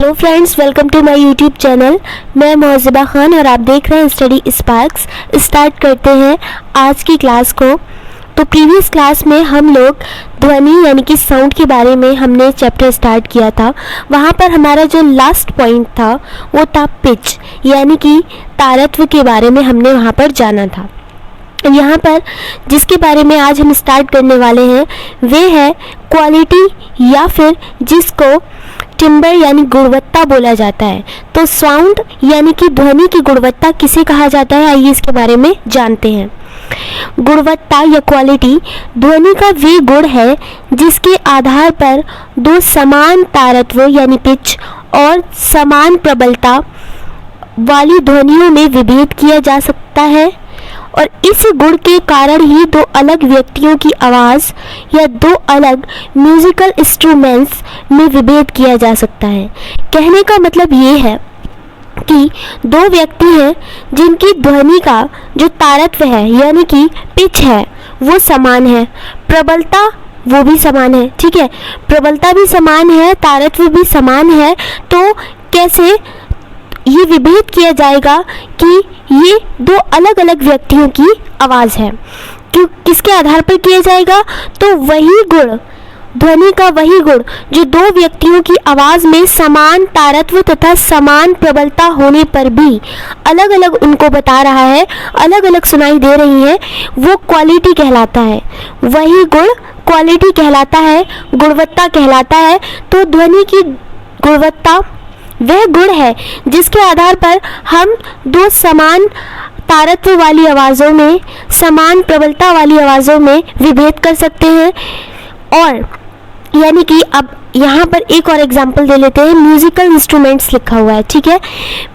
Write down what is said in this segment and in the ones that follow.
Hello friends, welcome to my YouTube channel. मैं मोहजिबा खान और आप देख रहे हैं स्टडी स्पार्क्स। स्टार्ट करते हैं आज की क्लास को। तो प्रीवियस क्लास में हम लोग ध्वनि यानी कि साउंड के बारे में हमने चैप्टर स्टार्ट किया था। वहाँ पर हमारा जो लास्ट पॉइंट था वो था पिच यानी कि तारत्व के बारे में हमने वहाँ पर जाना था। यहाँ पर जिसके बारे में आज हम स्टार्ट करने वाले हैं वे है क्वालिटी या फिर जिसको टिम्बर यानी गुणवत्ता बोला जाता है। तो साउंड यानी कि ध्वनि की गुणवत्ता किसे कहा जाता है, आइए इसके बारे में जानते हैं। गुणवत्ता या क्वालिटी ध्वनि का वे गुण है जिसके आधार पर दो समान तारत्व यानी पिच और समान प्रबलता वाली ध्वनियों में विभेद किया जा सकता है और इस गुण के कारण ही दो अलग व्यक्तियों की आवाज़ या दो अलग म्यूजिकल इंस्ट्रूमेंट्स में विभेद किया जा सकता है। कहने का मतलब ये है कि दो व्यक्ति हैं जिनकी ध्वनि का जो तारत्व है यानी कि पिच है वो समान है, प्रबलता वो भी समान है। ठीक है, प्रबलता भी समान है, तारत्व भी समान है। तो कैसे ये विभेद किया जाएगा कि ये दो अलग अलग व्यक्तियों की आवाज़ है। क्यों, किसके आधार पर किया जाएगा? तो वही गुण, ध्वनि का वही गुण जो दो व्यक्तियों की आवाज़ में समान तारत्व तथा समान प्रबलता होने पर भी अलग अलग उनको बता रहा है, अलग अलग सुनाई दे रही है, वो क्वालिटी कहलाता है। वही गुण क्वालिटी कहलाता है, गुणवत्ता कहलाता है। तो ध्वनि की गुणवत्ता वह गुण है जिसके आधार पर हम दो समान तारत्व वाली आवाज़ों में, समान प्रबलता वाली आवाज़ों में विभेद कर सकते हैं। और यानी कि अब यहाँ पर एक और एग्जांपल दे लेते हैं। म्यूज़िकल इंस्ट्रूमेंट्स लिखा हुआ है, ठीक है।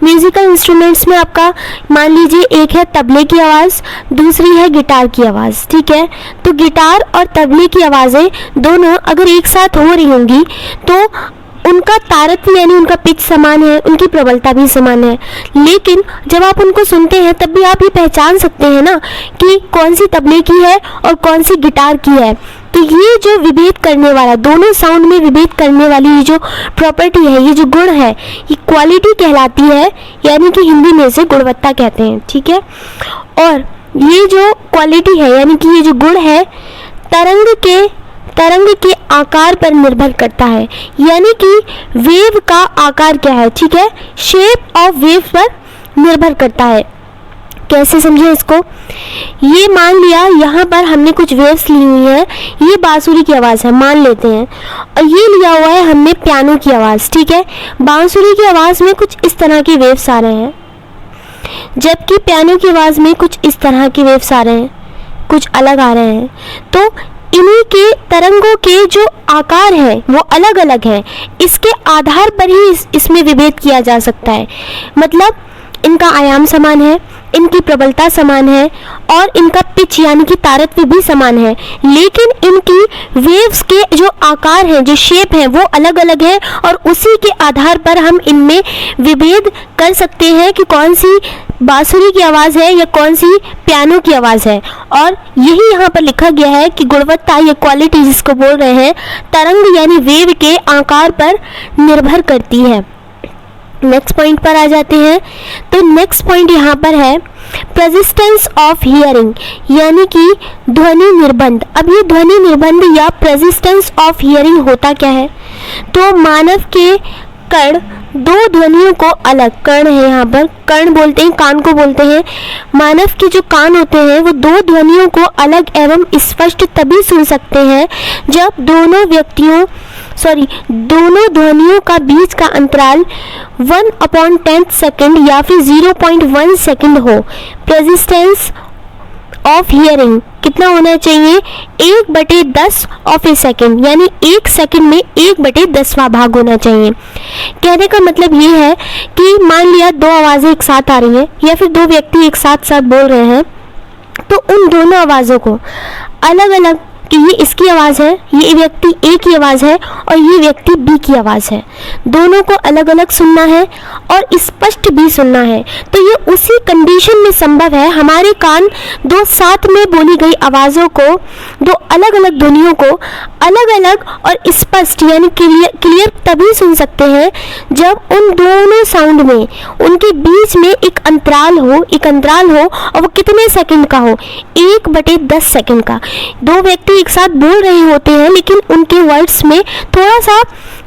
म्यूज़िकल इंस्ट्रूमेंट्स में आपका मान लीजिए एक है तबले की आवाज़, दूसरी है गिटार की आवाज़, ठीक है। तो गिटार और तबले की आवाज़ें दोनों अगर एक साथ हो रही होंगी तो उनका तारत्व यानी उनका पिच समान है, उनकी प्रबलता भी समान है। लेकिन जब आप उनको सुनते हैं तब भी आप ये पहचान सकते हैं ना कि कौन सी तबले की है और कौन सी गिटार की है। तो ये जो विभेद करने वाला, दोनों साउंड में विभेद करने वाली ये जो प्रॉपर्टी है, ये जो गुण है, ये क्वालिटी कहलाती है, यानी कि हिंदी में इसे गुणवत्ता कहते हैं, ठीक है। और ये जो क्वालिटी है यानी कि ये जो गुण है तरंग के आकार पर निर्भर करता है। यानी कि वेव का आकार क्या है, ठीक है, शेप ऑफ वेव पर निर्भर करता है। कैसे समझे इसको? ये मान लिया यहाँ पर हमने कुछ वेव्स ली हुई है, ये बांसुरी की आवाज़ है मान लेते हैं, और ये लिया हुआ है हमने पियानो की आवाज़, ठीक है। बांसुरी की आवाज़ में कुछ इस तरह के वेव्स आ रहे हैं, जबकि पियानो की आवाज़ में कुछ इस तरह के वेव्स आ रहे हैं, कुछ अलग आ रहे हैं। तो इन्हीं के तरंगों के जो आकार है वो अलग अलग है, इसके आधार पर ही इसमें विभेद किया जा सकता है। मतलब इनका आयाम समान है, इनकी प्रबलता समान है और इनका पिच यानी कि तारत्व भी समान है, लेकिन इनकी वेव्स के जो आकार हैं, जो शेप हैं, वो अलग अलग है और उसी के आधार पर हम इनमें विभेद कर सकते हैं कि कौन सी बांसुरी की आवाज़ है या कौन सी पियानो की आवाज़ है। और यही यहाँ पर लिखा गया है कि गुणवत्ता या क्वालिटी जिसको बोल रहे हैं, तरंग यानी वेव के आकार पर निर्भर करती है। नेक्स्ट पॉइंट पर आ जाते हैं। तो नेक्स्ट पॉइंट यहाँ पर है प्रेजिस्टेंस ऑफ हियरिंग यानी कि ध्वनि निर्बंध। अब ये ध्वनि निर्बंध या प्रेजिस्टेंस ऑफ हियरिंग होता क्या है? तो मानव के कर्ण दो ध्वनियों को अलग, कर्ण है यहाँ पर, कर्ण बोलते हैं कान को बोलते हैं। मानव के जो कान होते हैं वो दो ध्वनियों को अलग एवं स्पष्ट तभी सुन सकते हैं जब दोनों ध्वनियों का बीच का अंतराल 1/10 सेकंड या फिर 0.1 सेकंड हो। प्रेजिस्टेंस ऑफ हियरिंग कितना होना चाहिए? 1/10 ऑफ ए सेकेंड, यानी 1 सेकंड में 1/10वां भाग होना चाहिए। कहने का मतलब ये है कि मान लिया दो आवाज़ें एक साथ आ रही हैं या फिर दो व्यक्ति एक साथ बोल रहे हैं, तो उन दोनों आवाज़ों को अलग अलग कि ये इसकी आवाज़ है, ये व्यक्ति ए की आवाज़ है और ये व्यक्ति बी की आवाज़ है, दोनों को अलग अलग सुनना है और स्पष्ट भी सुनना है। तो ये उसी कंडीशन में संभव है, हमारे कान दो साथ में बोली गई आवाज़ों को दो अलग अलग ध्वनियों को अलग अलग और स्पष्ट यानी क्लियर तभी सुन सकते हैं जब उन दोनों साउंड में उनके बीच में एक अंतराल हो और वो कितने सेकंड का हो, 1/10 सेकंड का। दो व्यक्ति एक साथ बोल रहे होते हैं लेकिन उनके वर्ड्स में थोड़ा सा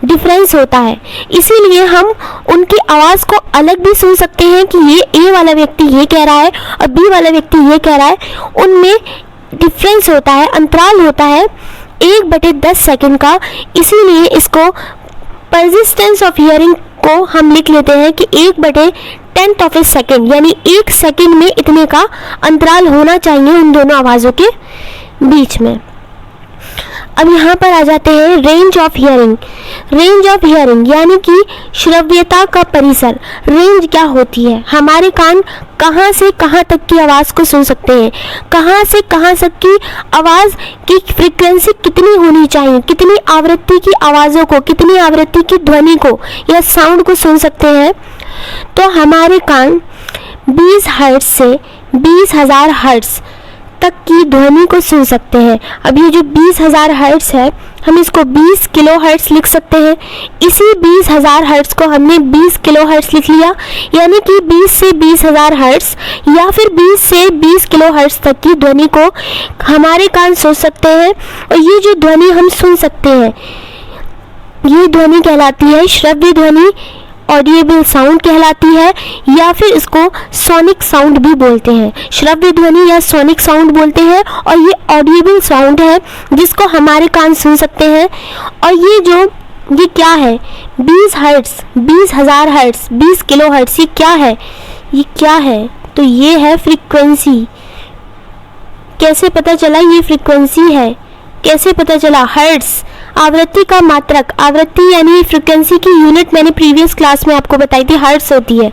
डिफरेंस होता है, इसीलिए हम उनकी आवाज़ को अलग भी सुन सकते हैं कि ये ए वाला व्यक्ति ये कह रहा है और बी वाला व्यक्ति ये कह रहा है। उनमें डिफरेंस होता है, अंतराल होता है 1/10 सेकंड का, इसीलिए इसको परसिस्टेंस ऑफ हियरिंग को हम लिख लेते हैं कि 1/10 ऑफ ए सेकेंड, यानी 1 सेकंड में इतने का अंतराल होना चाहिए उन दोनों आवाज़ों के बीच में। अब यहाँ पर आ जाते हैं रेंज ऑफ हियरिंग यानी कि श्रव्यता का परिसर। रेंज क्या होती है? हमारे कान कहाँ से कहाँ तक की आवाज़ को सुन सकते हैं, कहाँ से कहाँ तक की आवाज़ की फ्रीक्वेंसी कितनी होनी चाहिए, कितनी आवृत्ति की आवाज़ों को, कितनी आवृत्ति की ध्वनि को या साउंड को सुन सकते हैं। तो हमारे कान 20 हर्ट्ज से 20,000 हर्ट्ज तक की ध्वनि को सुन सकते हैं। अब ये जो 20,000 हर्ट्ज है, हम इसको 20 किलो हर्ट्ज लिख सकते हैं। इसी 20,000 हर्ट्ज को हमने 20 किलो हर्ट्ज लिख लिया, यानी कि 20 से 20,000 हर्ट्ज या फिर 20 से 20 किलो हर्ट्ज तक की ध्वनि को हमारे कान सुन सकते हैं। और ये जो ध्वनि हम सुन सकते हैं, ये ध्वनि कहलाती है श्रव्य ध्वनि, ऑडिएबल साउंड कहलाती है, या फिर इसको सोनिक साउंड भी बोलते हैं। श्रव्य ध्वनि या सोनिक साउंड बोलते हैं, और ये ऑडिएबल साउंड है जिसको हमारे कान सुन सकते हैं। और ये क्या है? 20 हर्ट्ज, 20,000 हर्ट्ज, 20 किलो हर्ट्ज, ये क्या है? तो ये है फ्रीक्वेंसी। कैसे पता चला ये फ्रीक्वेंसी है? कैसे पता चला? हर्ट्ज, आवृत्ति का मात्रक, आवृत्ति यानी फ्रीक्वेंसी की यूनिट मैंने प्रीवियस क्लास में आपको बताई थी, हर्ट्ज होती है,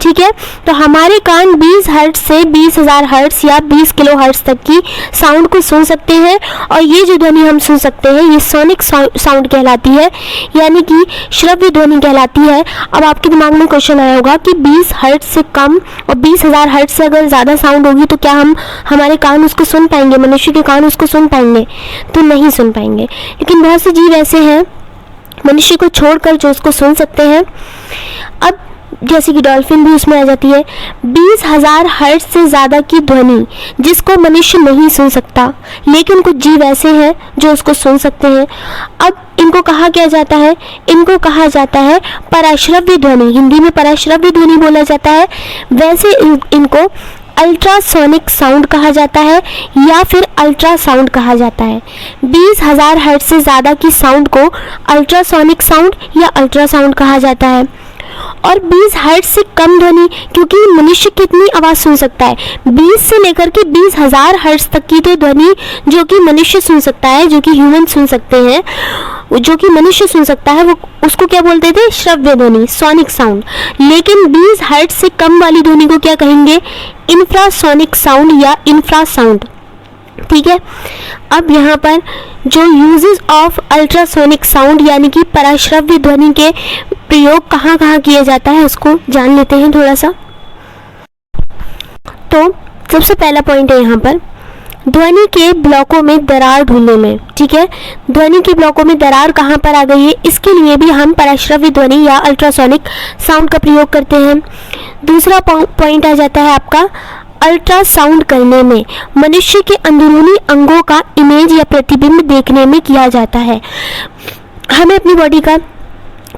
ठीक है। तो हमारे कान 20 हर्ट्ज से 20,000 हर्ट्ज या 20 किलो हर्ट्ज तक की साउंड को सुन सकते हैं। और ये जो ध्वनि हम सुन सकते हैं ये सोनिक साउंड कहलाती है, यानी कि श्रव्य ध्वनि कहलाती है। अब आपके दिमाग में क्वेश्चन आया होगा कि 20 हर्ट्ज से कम और 20,000 हर्ट्ज से अगर ज़्यादा साउंड होगी तो क्या हमारे कान उसको सुन पाएंगे, मनुष्य के कान उसको सुन पाएंगे? तो नहीं सुन पाएंगे। लेकिन बहुत से जीव ऐसे हैं मनुष्य को छोड़कर जो उसको सुन सकते हैं। अब जैसे कि डॉल्फिन भी उसमें आ जाती है। 20,000 हर्ट्ज से ज़्यादा की ध्वनि जिसको मनुष्य नहीं सुन सकता, लेकिन कुछ जीव ऐसे हैं जो उसको सुन सकते हैं। अब इनको कहा क्या जाता है? इनको कहा जाता है पराश्रव्य ध्वनि, हिंदी में पराश्रव्य ध्वनि बोला जाता है। वैसे इनको अल्ट्रासोनिक साउंड कहा जाता है या फिर अल्ट्रासाउंड कहा जाता है। 20,000 हर्ट्ज से ज़्यादा की साउंड को अल्ट्रासोनिक साउंड या अल्ट्रासाउंड कहा जाता है। और 20 हर्ट्ज से कम ध्वनि, क्योंकि मनुष्य कितनी आवाज़ सुन सकता है? 20 से लेकर के 20,000 हर्ट्ज तक की तो ध्वनि जो कि मनुष्य सुन सकता है, जो कि ह्यूमन सुन सकते हैं, जो कि मनुष्य सुन सकता है, वो उसको क्या बोलते थे? श्रव्य ध्वनि, सोनिक साउंड। लेकिन 20 हर्ट्ज से कम वाली ध्वनि को क्या कहेंगे? इंफ्रासोनिक साउंड या इंफ्रासाउंड, ठीक है। अब यहाँ पर जो यूजेस ऑफ अल्ट्रासोनिक साउंड यानी कि पराश्रव्य ध्वनि के प्रयोग कहाँ कहाँ किया जाता है उसको जान लेते हैं थोड़ा सा। तो सबसे पहला पॉइंट है यहाँ पर ध्वनि के ब्लॉकों में दरार ढूंढने में, ठीक है। ध्वनि के ब्लॉकों में दरार कहाँ पर आ गई है, इसके लिए भी हम पराश्रव्य ध्वनि या अल्ट्रासोनिक साउंड का प्रयोग करते हैं। दूसरा पॉइंट आ जाता है आपका अल्ट्रासाउंड करने में मनुष्य के अंदरूनी अंगों का इमेज या प्रतिबिंब देखने में किया जाता है। हमें अपनी बॉडी का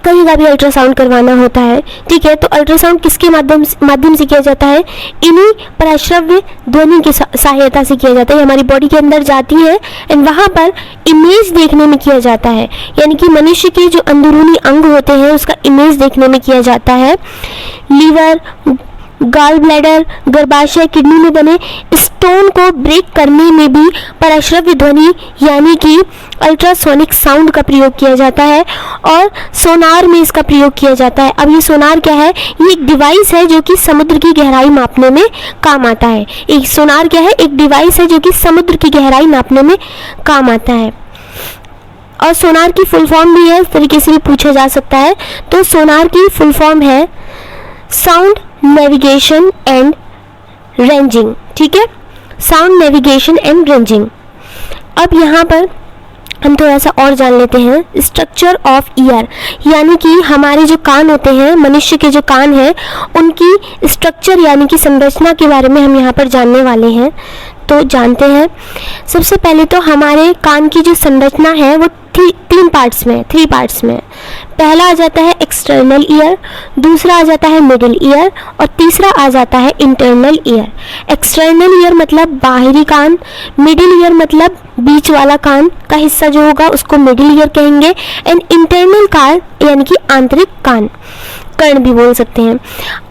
कहीं का भी अल्ट्रासाउंड करवाना होता है, ठीक है। तो अल्ट्रासाउंड किसके माध्यम से किया जाता है? इन्हीं पराश्रव्य ध्वनि की सहायता से किया जाता है। हमारी बॉडी के अंदर जाती है एंड वहाँ पर इमेज देखने में किया जाता है, यानी कि मनुष्य के जो अंदरूनी अंग होते हैं उसका इमेज देखने में किया जाता है। लीवर, गॉल ब्लैडर, गर्भाशय, किडनी में बने स्टोन को ब्रेक करने में भी पराश्रव्य ध्वनि यानी कि अल्ट्रासोनिक साउंड का प्रयोग किया जाता है। और सोनार में इसका प्रयोग किया जाता है। अब ये सोनार क्या है? ये एक डिवाइस है जो कि समुद्र की गहराई मापने में काम आता है। एक सोनार क्या है? एक डिवाइस है जो कि समुद्र की गहराई नापने में काम आता है। और सोनार की फुल फॉर्म भी है, इस तरीके से भी पूछा जा सकता है। तो सोनार की फुल फॉर्म है साउंड नेविगेशन एंड रेंजिंग, ठीक है। Sound navigation and ranging. अब यहाँ पर हम थोड़ा सा और जान लेते हैं स्ट्रक्चर ऑफ ईयर, यानी कि हमारे जो कान होते हैं, मनुष्य के जो कान हैं, उनकी स्ट्रक्चर यानी कि संरचना के बारे में हम यहाँ पर जानने वाले हैं। तो जानते हैं, सबसे पहले तो हमारे कान की जो संरचना है वो थ्री पार्ट्स में। पहला आ जाता है एक्सटर्नल ईयर, दूसरा आ जाता है मिडिल ईयर और तीसरा आ जाता है इंटरनल ईयर। एक्सटर्नल ईयर मतलब बाहरी कान, मिडिल ईयर मतलब बीच वाला कान का हिस्सा जो होगा उसको मिडिल ईयर कहेंगे, एंड इंटरनल कान यानी कि आंतरिक कान, कर्ण भी बोल सकते हैं।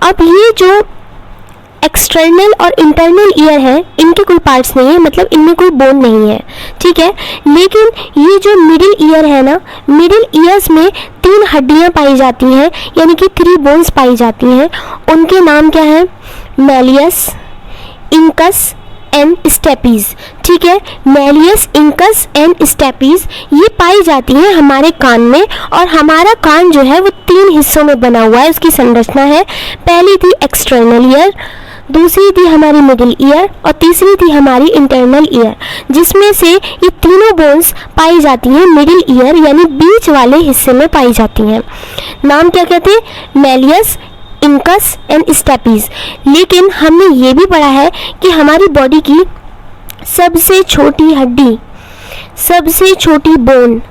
अब ये जो एक्सटर्नल और इंटरनल ईयर है, इनके कोई पार्ट्स नहीं है, मतलब इनमें कोई बोन नहीं है, ठीक है। लेकिन ये जो मिडिल ईयर है ना, मिडिल ईयर्स में 3 हड्डियां पाई जाती हैं, यानी कि 3 बोन्स पाई जाती हैं। उनके नाम क्या है? मैलियस, इंकस एंड स्टेपीज, ठीक है। मैलियस, इंकस एंड स्टेपीज ये पाई जाती हैं हमारे कान में, और हमारा कान जो है वो 3 हिस्सों में बना हुआ है, उसकी संरचना है। पहली थी एक्सटर्नल ईयर, दूसरी थी हमारी मिडिल ईयर और तीसरी थी हमारी इंटरनल ईयर, जिसमें से ये तीनों बोन्स पाई जाती हैं मिडिल ईयर यानी बीच वाले हिस्से में पाई जाती हैं। नाम क्या कहते हैं? Malleus, incus and stapes. लेकिन हमने ये भी पढ़ा है कि हमारी बॉडी की सबसे छोटी हड्डी, सबसे छोटी बोन,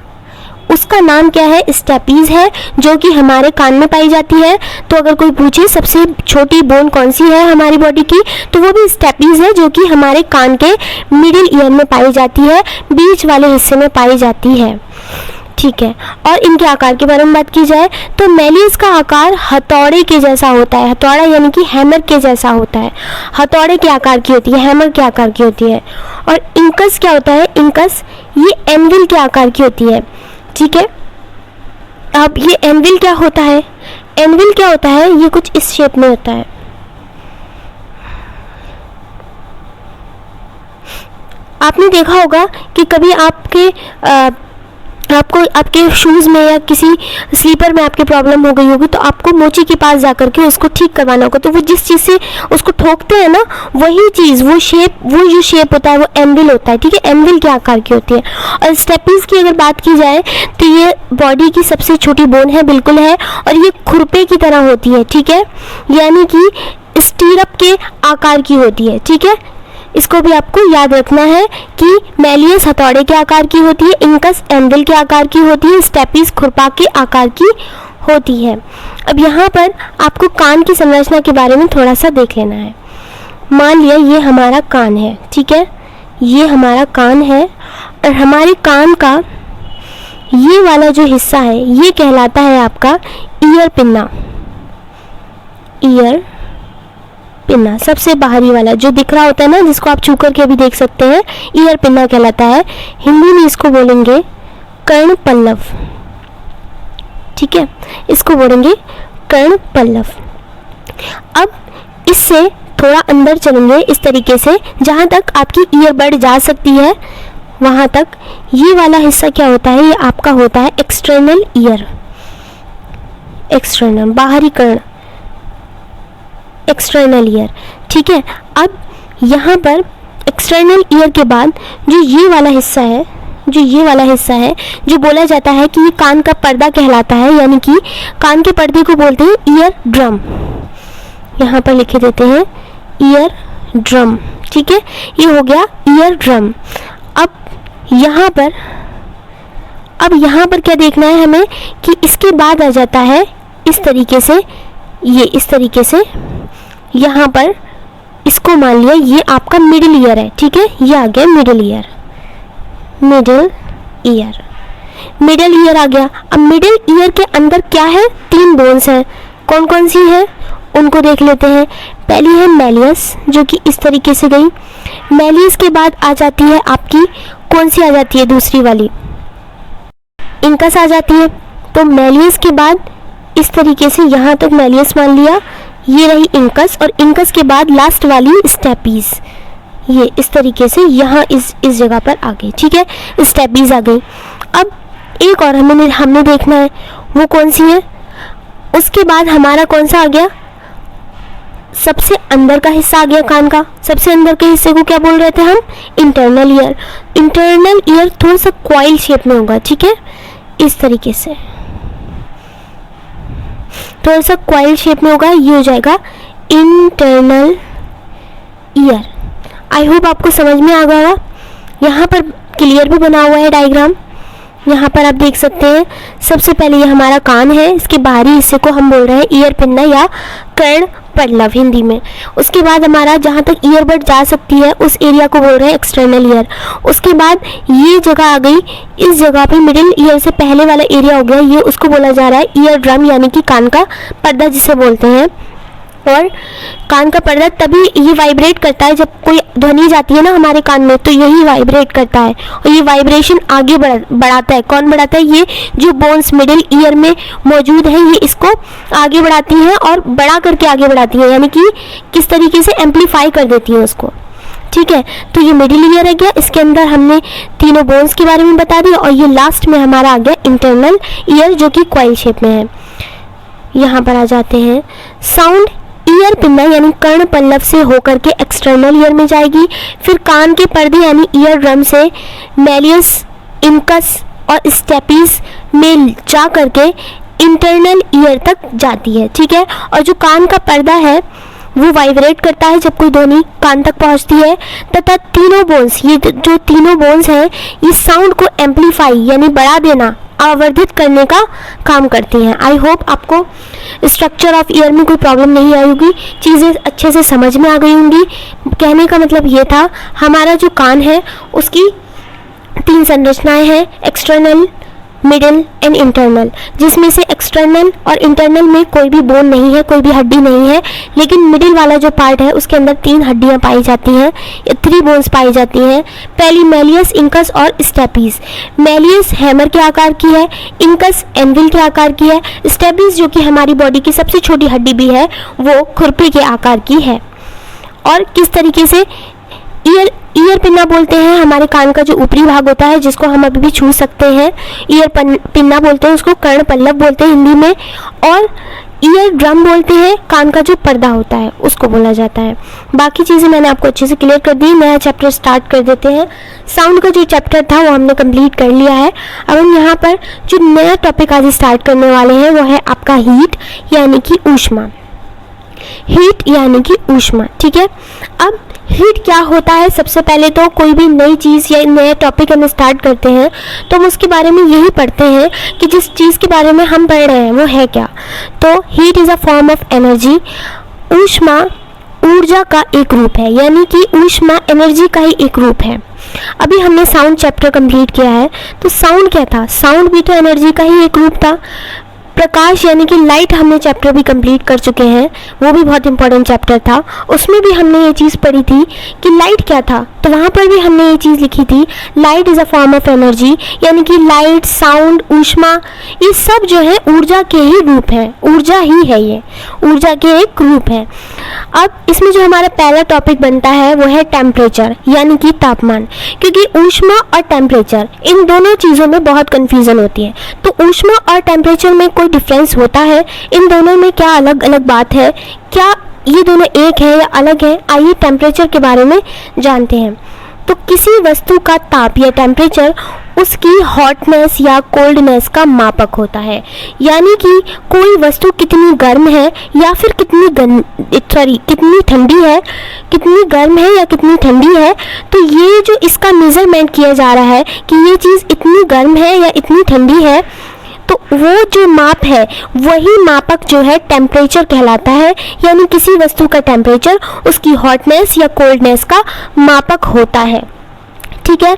उसका नाम क्या है? स्टेपीज है, जो कि हमारे कान में पाई जाती है। तो अगर कोई पूछे सबसे छोटी बोन कौन सी है हमारी बॉडी की, तो वो भी स्टेपीज है, जो कि हमारे कान के मिडिल ईयर में पाई जाती है, बीच वाले हिस्से में पाई जाती है, ठीक है। और इनके आकार के बारे में बात की जाए तो मैलियस का आकार हथौड़े के जैसा होता है, हथौड़ा यानी कि हैमर के जैसा होता है, हथौड़े के आकार की होती है, हैमर के आकार की होती है। और इंकस क्या होता है? इंकस ये एनविल के आकार की होती है, ठीक है। अब ये एनविल क्या होता है? एनविल क्या होता है? ये कुछ इस शेप में होता है। आपने देखा होगा कि कभी आपको आपके शूज़ में या किसी स्लीपर में आपकी प्रॉब्लम हो गई होगी, तो आपको मोची के पास जाकर के उसको ठीक करवाना होगा। तो वो जिस चीज़ से उसको ठोकते हैं ना, वही चीज़, वो जो शेप होता है वो एनविल होता है, ठीक है। एनविल के आकार की होती है। और स्टेपीज की अगर बात की जाए तो ये बॉडी की सबसे छोटी बोन है, बिल्कुल है, और ये खुरपे की तरह होती है, ठीक है, यानी कि स्टीरअप के आकार की होती है, ठीक है। इसको भी आपको याद रखना है कि मैलियस हथौड़े के आकार की होती है, इंकस एनविल के आकार की होती है, स्टेपीज खुरपा के आकार की होती है। अब यहाँ पर आपको कान की संरचना के बारे में थोड़ा सा देख लेना है। मान लिया ये हमारा कान है, ठीक है, ये हमारा कान है, और हमारे कान का ये वाला जो हिस्सा है ये कहलाता है आपका ईयर पिन्ना। ईयर पिन्ना सबसे बाहरी वाला जो दिख रहा होता है ना, जिसको आप छू करके अभी देख सकते हैं, ईयर पिन्ना कहलाता है। हिंदी में इसको बोलेंगे कर्ण पल्लव, ठीक है, इसको बोलेंगे कर्ण पल्लव। अब इससे थोड़ा अंदर चलेंगे इस तरीके से, जहाँ तक आपकी ईयरबड जा सकती है वहाँ तक ये वाला हिस्सा क्या होता है? ये आपका होता है एक्सटर्नल ईयर, एक्सटर्नल बाहरी कर्ण, एक्सटर्नल ईयर, ठीक है। अब यहाँ पर एक्सटर्नल ईयर के बाद जो ये वाला हिस्सा है, जो बोला जाता है कि ये कान का पर्दा कहलाता है, यानी कि कान के पर्दे को बोलते हैं ईयर ड्रम। यहाँ पर लिखे देते हैं ईयर ड्रम, ठीक है, ये हो गया ईयर ड्रम। अब यहाँ पर क्या देखना है हमें कि इसके बाद आ जाता है इस तरीके से, ये इस तरीके से, यहाँ पर इसको मान लिया ये आपका मिडिल ईयर है, ठीक है, ये आ गया middle ear, middle ear, middle ear आ गया। अब मिडिल ईयर के अंदर क्या है? 3 बोन्स हैं। कौन कौन सी है उनको देख लेते हैं। पहली है मैलियस, जो कि इस तरीके से गई। मैलियस के बाद आ जाती है आपकी, कौन सी आ जाती है? दूसरी वाली इंकस आ जाती है। तो मैलियस के बाद इस तरीके से यहाँ तक मैलियस मान लिया, ये रही इंकस, और इंकस के बाद लास्ट वाली स्टेपीज, ये इस तरीके से यहाँ इस जगह पर आ गई, ठीक है, स्टेपीज आ गई। अब एक और हमने देखना है, वो कौन सी है? उसके बाद हमारा कौन सा आ गया? सबसे अंदर का हिस्सा आ गया कान का। सबसे अंदर के हिस्से को क्या बोल रहे थे हम? Internal ear. इंटरनल ईयर थोड़ा सा कॉइल शेप में होगा, ठीक है, इस तरीके से थोड़ा सा कॉइल शेप में होगा, ये हो जाएगा इंटरनल ईयर। आई होप आपको समझ में आ गया होगा। यहाँ पर क्लियर भी बना हुआ है डायग्राम, यहाँ पर आप देख सकते हैं। सबसे पहले ये हमारा कान है, इसके बाहरी हिस्से को हम बोल रहे हैं ईयर पिन्ना या कर्ण पल्लव हिंदी में। उसके बाद हमारा जहाँ तक ईयरबड जा सकती है उस एरिया को बोल रहे हैं एक्सटर्नल ईयर। उसके बाद ये जगह आ गई, इस जगह पे मिडिल ईयर से पहले वाला एरिया हो गया, ये उसको बोला जा रहा है ईयर ड्रम यानी कि कान का पर्दा जिसे बोलते हैं। और कान का पर्दा तभी ये वाइब्रेट करता है जब कोई ध्वनि जाती है ना हमारे कान में, तो यही वाइब्रेट करता है और ये वाइब्रेशन आगे बढ़ाता है। कौन बढ़ाता है? ये जो बोन्स मिडिल ईयर में मौजूद है ये इसको आगे बढ़ाती हैं और बड़ा करके आगे बढ़ाती हैं, यानी कि किस तरीके से एम्पलीफाई कर देती हैं उसको, ठीक है। तो ये मिडिल ईयर है गया, इसके अंदर हमने तीनों बोन्स के बारे में बता दिया और ये लास्ट में हमारा आ गया इंटरनल ईयर जो कि कॉइल शेप में है। यहाँ पर आ जाते हैं। साउंड ईयर पिन्ना यानी कर्ण पल्लव से होकर के एक्सटर्नल ईयर में जाएगी, फिर कान के पर्दे यानी ईयर ड्रम से मैलियस, इंकस और स्टेपीज में जा करके इंटरनल ईयर तक जाती है, ठीक है। और जो कान का पर्दा है वो वाइब्रेट करता है जब कोई ध्वनि कान तक पहुंचती है, तथा तीनों बोन्स, ये जो तीनों बोन्स हैं ये साउंड को एम्पलीफाई यानी बढ़ा देना, आवर्धित करने का काम करती हैं। आई होप आपको स्ट्रक्चर ऑफ ईयर में कोई प्रॉब्लम नहीं आई होगी, चीज़ें अच्छे से समझ में आ गई होंगी। कहने का मतलब ये था हमारा जो कान है उसकी 3 संरचनाएं हैं, एक्सटर्नल, मिडिल एंड इंटरनल, जिसमें से एक्सटर्नल और इंटरनल में कोई भी बोन नहीं है, कोई भी हड्डी नहीं है, लेकिन मिडिल वाला जो पार्ट है उसके अंदर 3 हड्डियां पाई जाती हैं, 3 बोन्स पाई जाती हैं। पहली मैलियस, इंकस और स्टेपीज। मैलियस हैमर के आकार की है, इंकस एनविल के आकार की है, स्टेपीज जो कि हमारी बॉडी की सबसे छोटी हड्डी भी है वो खुरपी के आकार की है। और किस तरीके से ईयर पिन्ना बोलते हैं हमारे कान का जो ऊपरी भाग होता है जिसको हम अभी भी छू सकते हैं, ईयर पिन्ना बोलते हैं, उसको कर्ण पल्लव बोलते हैं हिंदी में। और ईयर ड्रम बोलते हैं कान का जो पर्दा होता है उसको बोला जाता है। बाकी चीज़ें मैंने आपको अच्छे से क्लियर कर दी। नया चैप्टर स्टार्ट कर देते हैं। साउंड का जो चैप्टर था वो हमने कंप्लीट कर लिया है। अब हम यहाँ पर जो नया टॉपिक आज स्टार्ट करने वाले हैं वो है आपका हीट यानी कि ऊष्मा। हीट यानी कि ऊष्मा, ठीक है। अब हीट क्या होता है? सबसे पहले तो कोई भी नई चीज़ या नया टॉपिक हम स्टार्ट करते हैं तो हम उसके बारे में यही पढ़ते हैं कि जिस चीज़ के बारे में हम पढ़ रहे हैं वो है क्या। तो heat is a form of energy. ऊष्मा ऊर्जा का एक रूप है, यानी कि ऊष्मा एनर्जी का ही एक रूप है। अभी हमने साउंड चैप्टर कंप्लीट किया है, तो साउंड क्या था? साउंड भी तो एनर्जी का ही एक रूप था। प्रकाश यानी कि लाइट हमने चैप्टर भी कंप्लीट कर चुके हैं, वो भी बहुत इंपॉर्टेंट चैप्टर था। उसमें भी हमने ये चीज़ पढ़ी थी कि लाइट क्या था, तो वहाँ पर भी हमने ये चीज़ लिखी थी, light is a form of energy, यानी कि लाइट, साउंड, ऊष्मा ये सब जो है ऊर्जा के ही रूप है, ऊर्जा ही है, ये ऊर्जा के एक रूप है। अब इसमें जो हमारा पहला टॉपिक बनता है वो है टेम्परेचर यानी कि तापमान, क्योंकि ऊष्मा और टेम्परेचर इन दोनों चीज़ों में बहुत कन्फ्यूज़न होती है। तो ऊष्मा और टेम्परेचर में कोई डिफरेंस होता है? इन दोनों में क्या अलग अलग बात है? क्या ये दोनों एक है या अलग है? आइए टेम्परेचर के बारे में जानते हैं। तो किसी वस्तु का ताप या टेम्परेचर उसकी हॉटनेस या कोल्डनेस का मापक होता है, यानी कि कोई वस्तु कितनी गर्म है या फिर कितनी ठंडी है, कितनी गर्म है या कितनी ठंडी है। तो ये जो इसका मेजरमेंट किया जा रहा है कि ये चीज़ इतनी गर्म है या इतनी ठंडी है, तो वो जो माप है वही मापक जो है टेम्परेचर कहलाता है, यानी किसी वस्तु का टेम्परेचर उसकी हॉटनेस या कोल्डनेस का मापक होता है, ठीक है।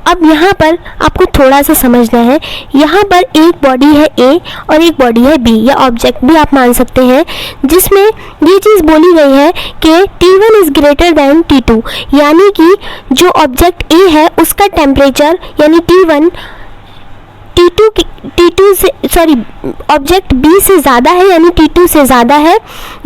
अब यहाँ पर आपको थोड़ा सा समझना है, यहाँ पर एक बॉडी है ए और एक बॉडी है बी, या ऑब्जेक्ट भी आप मान सकते हैं, जिसमें ये चीज़ बोली गई है कि T1 is greater than T2, यानी कि जो ऑब्जेक्ट ए है उसका टेम्परेचर यानी T1 T2 से ऑब्जेक्ट बी से ज़्यादा है, यानी T2 से ज़्यादा है,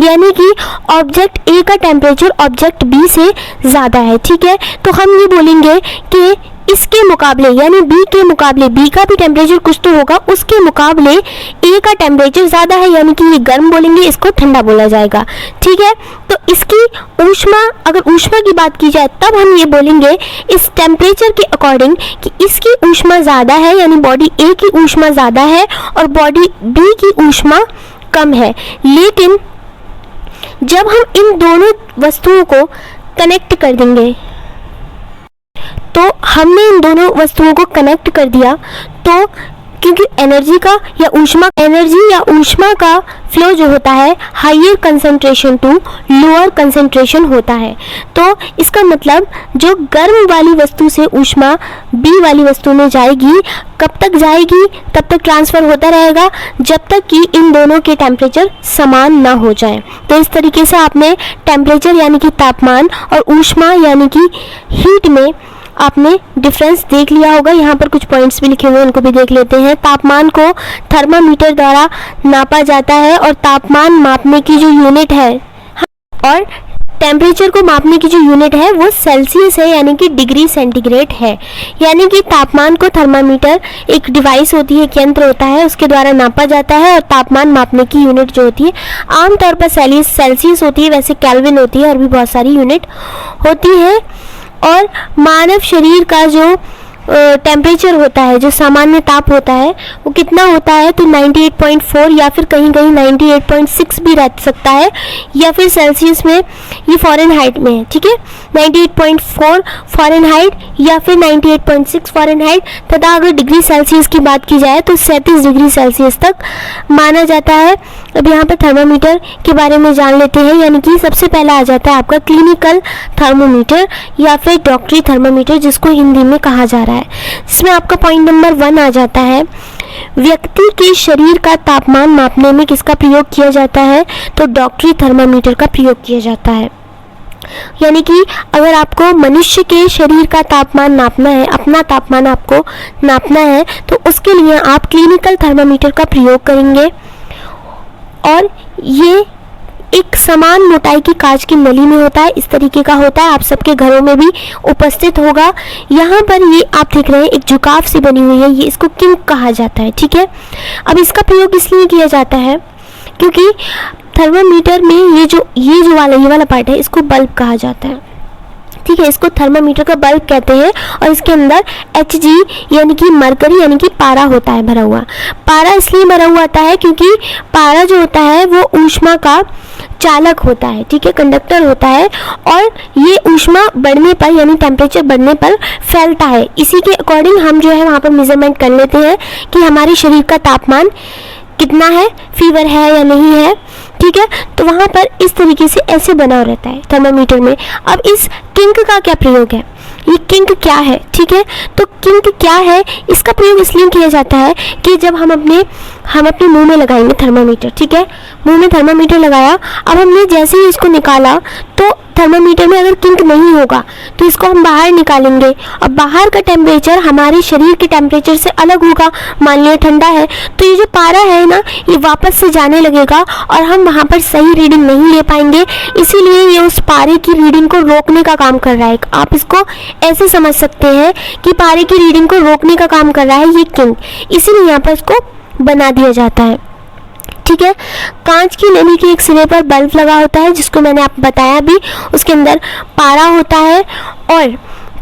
यानी कि ऑब्जेक्ट ए का टेम्परेचर ऑब्जेक्ट बी से ज़्यादा है, ठीक है। तो हम ये बोलेंगे कि इसके मुकाबले यानी बी के मुकाबले, बी का भी टेम्परेचर कुछ तो होगा, उसके मुकाबले ए का टेम्परेचर ज़्यादा है, यानी कि ये गर्म बोलेंगे, इसको ठंडा बोला जाएगा। ठीक है, तो इसकी ऊष्मा, अगर ऊष्मा की बात की जाए तब हम ये बोलेंगे इस टेम्परेचर के अकॉर्डिंग कि इसकी ऊष्मा ज़्यादा है, यानी बॉडी ए की ऊष्मा ज़्यादा है और बॉडी बी की ऊष्मा कम है। लेकिन जब हम इन दोनों वस्तुओं को कनेक्ट कर देंगे, तो हमने इन दोनों वस्तुओं को कनेक्ट कर दिया, तो क्योंकि एनर्जी या ऊष्मा का फ्लो जो होता है higher concentration to lower concentration होता है। तो इसका मतलब जो गर्म वाली वस्तु से ऊष्मा बी वाली वस्तु में जाएगी, कब तक जाएगी, तब तक ट्रांसफ़र होता रहेगा जब तक कि इन दोनों के टेम्परेचर समान ना हो जाए। तो इस तरीके से आपने टेम्परेचर यानी कि तापमान और ऊष्मा यानी कि हीट में आपने डिफरेंस देख लिया होगा। यहाँ पर कुछ पॉइंट्स भी लिखे हुए हैं, उनको भी देख लेते हैं। तापमान को थर्मामीटर द्वारा नापा जाता है और तापमान मापने की जो यूनिट है और टेम्परेचर को मापने की जो यूनिट है वो सेल्सियस है, यानी कि डिग्री सेंटीग्रेड है। यानी कि तापमान को थर्मामीटर एक डिवाइस होती है, एक यंत्र होता है, उसके द्वारा नापा जाता है और तापमान मापने की यूनिट जो होती है आमतौर पर सेल्सियस होती है, वैसे केल्विन होती है और भी बहुत सारी यूनिट होती है। और मानव शरीर का जो टेम्परेचर होता है, जो सामान्य ताप होता है, वो कितना होता है, तो 98.4 या फिर कहीं कहीं 98.6 भी रह सकता है, या फिर सेल्सियस में ये फ़ारेनहाइट में है। ठीक है, 98.4 फ़ारेनहाइट या फिर 98.6 फ़ारेनहाइट, तथा अगर डिग्री सेल्सियस की बात की जाए तो 37 डिग्री सेल्सियस तक माना जाता है। अब यहाँ पर थर्मामीटर के बारे में जान लेते हैं, यानी कि सबसे पहला आ जाता है आपका क्लिनिकल थर्मोमीटर या फिर डॉक्टरी थर्मोमीटर, जिसको हिंदी में कहा जा रहा है। इसमें आपका पॉइंट नंबर 1 आ जाता है, व्यक्ति के शरीर का तापमान मापने में किसका प्रयोग किया जाता है, तो डॉक्टरी थर्मामीटर का प्रयोग किया जाता है। यानी कि अगर आपको मनुष्य के शरीर का तापमान नापना है, अपना तापमान आपको नापना है, तो उसके लिए आप क्लिनिकल थर्मामीटर का प्रयोग करेंगे। और ये एक समान मोटाई की कांच की नली में होता है, इस तरीके का होता है, आप सबके घरों में भी उपस्थित होगा। यहाँ पर ये आप देख रहे हैं एक झुकाव सी बनी हुई है, ये इसको किंक कहा जाता है। ठीक है, अब इसका प्रयोग इसलिए किया जाता है क्योंकि थर्मामीटर में ये वाला पार्ट है, इसको बल्ब कहा जाता है। ठीक है, इसको थर्मामीटर का बल्ब कहते हैं और इसके अंदर Hg यानी कि मरकरी यानी कि पारा होता है भरा हुआ। पारा इसलिए भरा हुआ आता है क्योंकि पारा जो होता है वो ऊष्मा का चालक होता है। ठीक है, कंडक्टर होता है और ये ऊष्मा बढ़ने पर यानी टेम्परेचर बढ़ने पर फैलता है। इसी के अकॉर्डिंग हम जो है वहाँ पर मेजरमेंट कर लेते हैं कि हमारे शरीर का तापमान कितना है, फीवर है या नहीं है। ठीक है, तो वहाँ पर इस तरीके से ऐसे बना रहता है थर्मामीटर में। अब इस किंक का क्या प्रयोग है, ये किंक क्या है। ठीक है, तो किंक क्या है, इसका प्रयोग इसलिए किया जाता है कि जब हम अपने मुंह में लगाएंगे थर्मामीटर। ठीक है, मुंह में थर्मामीटर लगाया, अब हमने जैसे ही इसको निकाला तो थर्मामीटर में अगर किंक नहीं होगा तो इसको हम बाहर निकालेंगे और बाहर का टेम्परेचर हमारे शरीर के टेम्परेचर से अलग होगा। मान लिया ठंडा है तो ये जो पारा है ना, ये वापस से जाने लगेगा और हम वहाँ पर सही रीडिंग नहीं ले पाएंगे। इसीलिए ये उस पारे की रीडिंग को रोकने का काम कर रहा है। आप इसको ऐसे समझ सकते हैं कि पारे की रीडिंग को रोकने का काम कर रहा है ये किंक, इसीलिए यहाँ पर इसको बना दिया जाता है। ठीक है, कांच की नली के एक सिरे पर बल्ब लगा होता है, जिसको मैंने आपको बताया भी, उसके अंदर पारा होता है और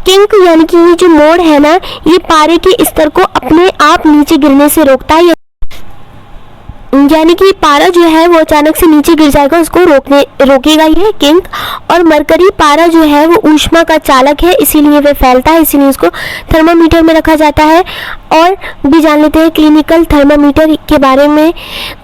किंक यानी कि ये जो मोड़ है ना, ये पारे के स्तर को अपने आप नीचे गिरने से रोकता है। यानी कि पारा जो है वो अचानक से नीचे गिर जाएगा, उसको रोकेगा ये किंक। और मरकरी पारा जो है वो ऊष्मा का चालक है, इसीलिए वह फैलता है, इसीलिए उसको थर्मामीटर में रखा जाता है। और भी जान लेते हैं क्लिनिकल थर्मामीटर के बारे में।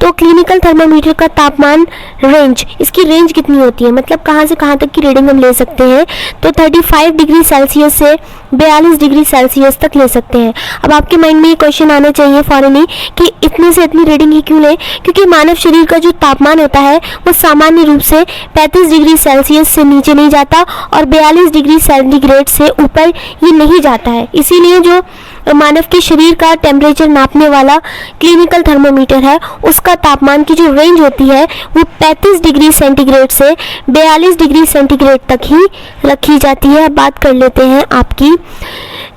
तो क्लिनिकल थर्मामीटर का तापमान रेंज, इसकी रेंज कितनी होती है, मतलब कहाँ से कहाँ तक की रीडिंग हम ले सकते हैं, तो 35 डिग्री सेल्सियस से 42 डिग्री सेल्सियस तक ले सकते हैं। अब आपके माइंड में ये क्वेश्चन आना चाहिए फौरन ही कि इतने से इतनी रीडिंग ही क्यों लें, क्योंकि मानव शरीर का जो तापमान होता है वो सामान्य रूप से 35 डिग्री सेल्सियस से नीचे नहीं जाता और 42 डिग्री सेंटीग्रेड से ऊपर ये नहीं जाता है। इसीलिए जो मानव के शरीर का टेम्परेचर नापने वाला क्लिनिकल थर्मोमीटर है, उसका तापमान की जो रेंज होती है वो 35 डिग्री सेंटीग्रेड से 42 डिग्री सेंटीग्रेड तक ही रखी जाती है। बात कर लेते हैं आपकी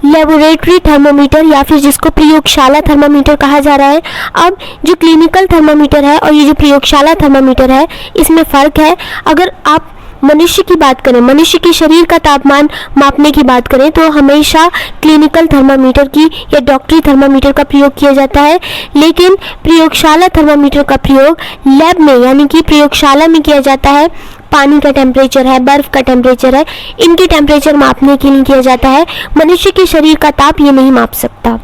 लेबोरेटरी थर्मामीटर या फिर जिसको प्रयोगशाला थर्मामीटर कहा जा रहा है। अब जो क्लिनिकल थर्मामीटर है और ये जो प्रयोगशाला थर्मामीटर है, इसमें फ़र्क है। अगर आप मनुष्य की बात करें, मनुष्य के शरीर का तापमान मापने की बात करें, तो हमेशा क्लिनिकल थर्मामीटर की या डॉक्टरी थर्मामीटर का प्रयोग किया जाता है। लेकिन प्रयोगशाला थर्मामीटर का प्रयोग लैब में यानी कि प्रयोगशाला में किया जाता है। पानी का टेम्परेचर है, बर्फ़ का टेम्परेचर है, इनके टेम्परेचर मापने के लिए किया जाता है। मनुष्य के शरीर का ताप ये नहीं माप सकता।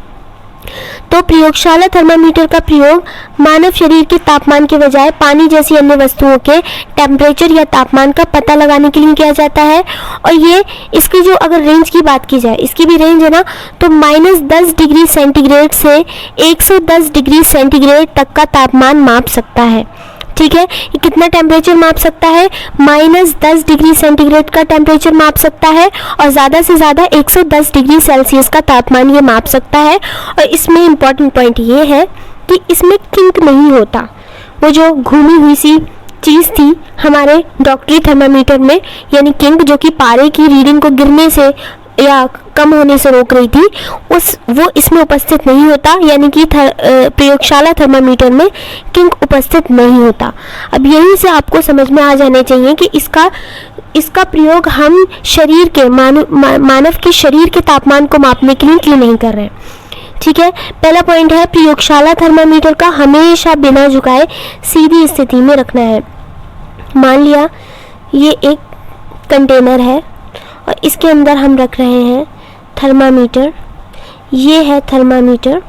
तो प्रयोगशाला थर्मामीटर का प्रयोग मानव शरीर के तापमान के बजाय पानी जैसी अन्य वस्तुओं के टेम्परेचर या तापमान का पता लगाने के लिए किया जाता है। और ये इसकी जो अगर रेंज की बात की जाए, इसकी भी रेंज है ना, तो -10 डिग्री सेंटीग्रेड से 110 डिग्री सेंटीग्रेड तक का तापमान माप सकता है। ठीक है, ये कितना टेम्परेचर माप सकता है? -10 डिग्री सेंटीग्रेड का टेम्परेचर माप सकता है और ज़्यादा से ज़्यादा 110 डिग्री सेल्सियस का तापमान ये माप सकता है। और इसमें इम्पॉर्टेंट पॉइंट ये है कि इसमें किंक नहीं होता। वो जो घूमी हुई सी चीज़ थी हमारे डॉक्टरी थर्मामीटर में, यानी किंक, जो कि पारे की रीडिंग को गिरने से या कम होने से रोक रही थी, वो इसमें उपस्थित नहीं होता, यानी कि प्रयोगशाला थर्मामीटर में किंक उपस्थित नहीं होता। अब यहीं से आपको समझ में आ जाने चाहिए कि इसका प्रयोग हम शरीर के मानव के शरीर के तापमान को मापने के लिए क्यों नहीं कर रहे हैं। ठीक है, पहला पॉइंट है प्रयोगशाला थर्मामीटर का हमेशा बिना झुकाए सीधी स्थिति में रखना है। मान लिया ये एक कंटेनर है और इसके अंदर हम रख रहे हैं थर्मामीटर। ये है थर्मामीटर,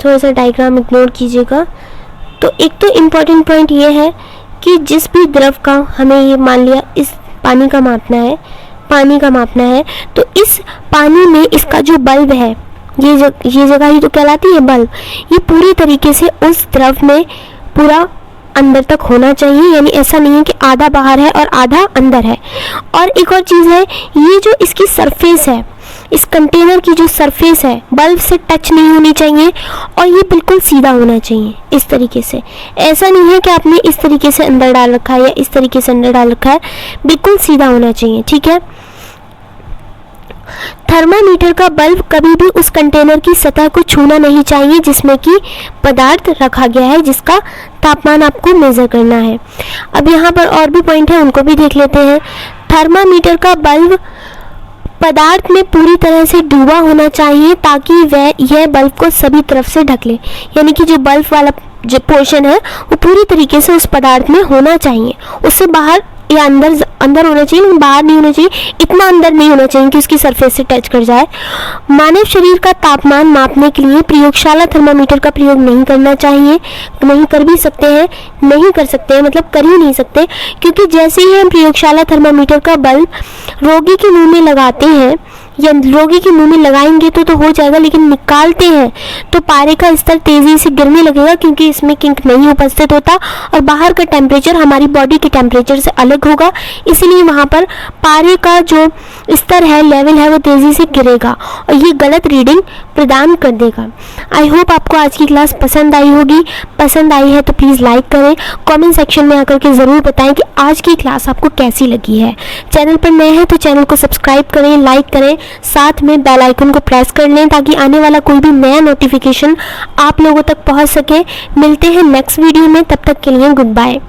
थोड़ा सा डायग्राम इग्नोर कीजिएगा। तो एक तो इम्पॉर्टेंट पॉइंट ये है कि जिस भी द्रव का हमें, ये मान लिया इस पानी का मापना है, पानी का मापना है, तो इस पानी में इसका जो बल्ब है, ये जगह ही तो कहलाती है बल्ब, ये पूरी तरीके से उस द्रव में पूरा अंदर तक होना चाहिए। यानी ऐसा नहीं है कि आधा बाहर है और आधा अंदर है। और एक और चीज़ है, ये जो इसकी सरफेस है, इस कंटेनर की जो सरफेस है, बल्ब से टच नहीं होनी चाहिए और ये बिल्कुल सीधा होना चाहिए इस तरीके से। ऐसा नहीं है कि आपने इस तरीके से अंदर डाल रखा है या इस तरीके से अंदर डाल रखा है, बिल्कुल सीधा होना चाहिए। ठीक है, थर्मामीटर का बल्ब कभी भी उस कंटेनर की सतह को छूना नहीं चाहिए जिसमें कि पदार्थ रखा गया है, जिसका तापमान आपको मेज़र करना है। अब यहाँ पर और भी पॉइंट है, उनको भी देख लेते हैं। थर्मामीटर का बल्ब पदार्थ में पूरी तरह से डूबा होना चाहिए ताकि यह बल्ब को सभी तरफ से ढक ले। यानी कि जो बल्ब वाला जो पोर्शन है वो पूरी तरीके से उस पदार्थ में होना चाहिए, उससे बाहर या अंदर होना चाहिए, लेकिन बाहर नहीं होना चाहिए। इतना अंदर नहीं होना चाहिए कि उसकी सरफेस से टच कर जाए। मानव शरीर का तापमान मापने के लिए प्रयोगशाला थर्मामीटर का प्रयोग नहीं करना चाहिए। नहीं कर भी सकते हैं, नहीं कर सकते हैं, मतलब कर ही नहीं सकते, क्योंकि जैसे ही हम प्रयोगशाला थर्मामीटर का बल्ब रोगी के मुंह में लगाते हैं या रोगी के मुंह में लगाएंगे तो हो जाएगा, लेकिन निकालते हैं तो पारे का स्तर तेज़ी से गिरने लगेगा, क्योंकि इसमें किंक नहीं उपस्थित होता और बाहर का टेम्परेचर हमारी बॉडी के टेम्परेचर से अलग होगा, इसलिए वहाँ पर पारे का जो स्तर है, लेवल है, वो तेज़ी से गिरेगा और ये गलत रीडिंग प्रदान कर देगा। आई होप आपको आज की क्लास पसंद आई होगी। पसंद आई है तो प्लीज़ लाइक करें, कमेंट सेक्शन में आकर के ज़रूर बताएं कि आज की क्लास आपको कैसी लगी है। चैनल पर नए हैं तो चैनल को सब्सक्राइब करें, लाइक करें, साथ में बेल आइकन को प्रेस कर लें ताकि आने वाला कोई भी नया नोटिफिकेशन आप लोगों तक पहुंच सके। मिलते हैं नेक्स्ट वीडियो में, तब तक के लिए गुड बाय।